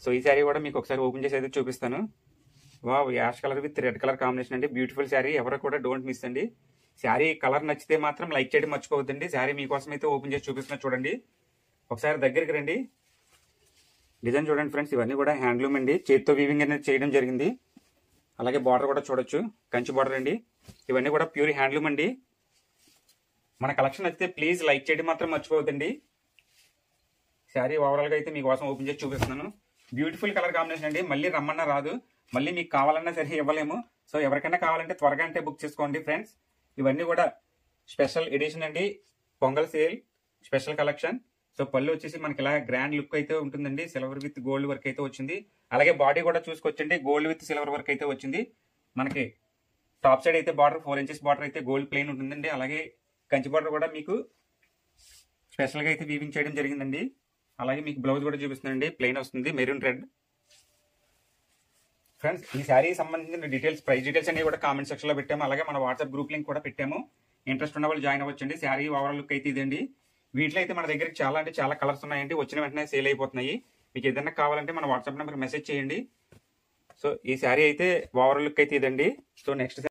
So ఈ శారీ కూడా మీకు ఒకసారి ఓపెన్ చేసి అయితే చూపిస్తాను. Wow, ash colour with red colour combination అండి. బ్యూటిఫుల్ శారీ. ఎవరు కూడా డోంట్ మిస్ అండి. శారీ కలర్ నచ్చితే మాత్రం లైక్ చేయడం మర్చిపోవద్దండి. శారీ మీకోసం అయితే ఓపెన్ చేసి చూపిస్తున్నా చూడండి. ఒకసారి దగ్గరికి రండి. డిజైన్ చూడండి ఫ్రెండ్స్. ఇవన్నీ కూడా హ్యాండ్లూమ్ అండి. చేతితో వీవింగ్ అనేది చేయడం జరిగింది. అలాగే బార్డర్ కూడా చూడొచ్చు, కంచి బార్డర్ అండి. ఇవన్నీ కూడా ప్యూర్ హ్యాండ్లూమ్ అండి. మన కలెక్షన్ నచ్చితే ప్లీజ్ లైక్ చేయడం మాత్రం మర్చిపోవద్దండి. శారీ ఓవరాల్ గా అయితే మీకోసం ఓపెన్ చేసి చూపిస్తున్నాను. బ్యూటిఫుల్ కలర్ కాంబినేషన్ అండి. మళ్ళీ రమ్మన్నా రాదు, మళ్ళీ మీకు కావాలన్నా సరే ఇవ్వలేము. సో ఎవరికైనా కావాలంటే త్వరగా అంటే బుక్ చేసుకోండి ఫ్రెండ్స్. ఇవన్నీ కూడా స్పెషల్ ఎడిషన్ అండి. Pongal sale special collection. So పళ్ళు వచ్చేసి మనకి ఇలా గ్రాండ్ లుక్ అయితే ఉంటుందండి. సిల్వర్ విత్ గోల్డ్ వర్క్ అయితే వచ్చింది. అలాగే బాడీ కూడా చూసుకొచ్చండి, గోల్డ్ విత్ సిల్వర్ వర్క్ అయితే వచ్చింది. మనకి టాప్ సైడ్ అయితే బార్డర్ 4 ఇంచెస్ బార్డర్ అయితే గోల్డ్ ప్లెయిన్ ఉంటుందండి. అలాగే కంచి బార్డర్ కూడా మీకు స్పెషల్ గా అయితే వీవింగ్ చేయడం జరిగిందండి. అలాగే మీకు బ్లౌజ్ కూడా చూపిస్తుందండి, ప్లెయిన్ వస్తుంది, మెరూన్ రెడ్. ఫ్రెండ్స్ ఈ శారీ సంబంధించిన డీటెయిల్స్, ప్రైస్ డీటెయిల్స్ అన్ని కూడా కామెంట్ సెక్షన్ లో పెట్టాము. అలాగే మన వాట్సాప్ గ్రూప్ లింక్ కూడా పెట్టాము. ఇంట్రెస్ట్ ఉన్న వాళ్ళు జాయిన్ అవ్వచ్చండి. శారీ ఓవరాల్ లుక్ అయితే ఇదండి. వీటిలో అయితే మన దగ్గర చాలా అంటే చాలా కలర్స్ ఉన్నాయండి. వచ్చిన వెంటనే సేల్ అయిపోతున్నాయి. మీకు ఏదైనా కావాలంటే మన వాట్సాప్ నెంబర్ మెసేజ్ చేయండి. సో ఈ శారీ అయితే ఓవరాల్ లుక్ అయితే ఇదండి. So next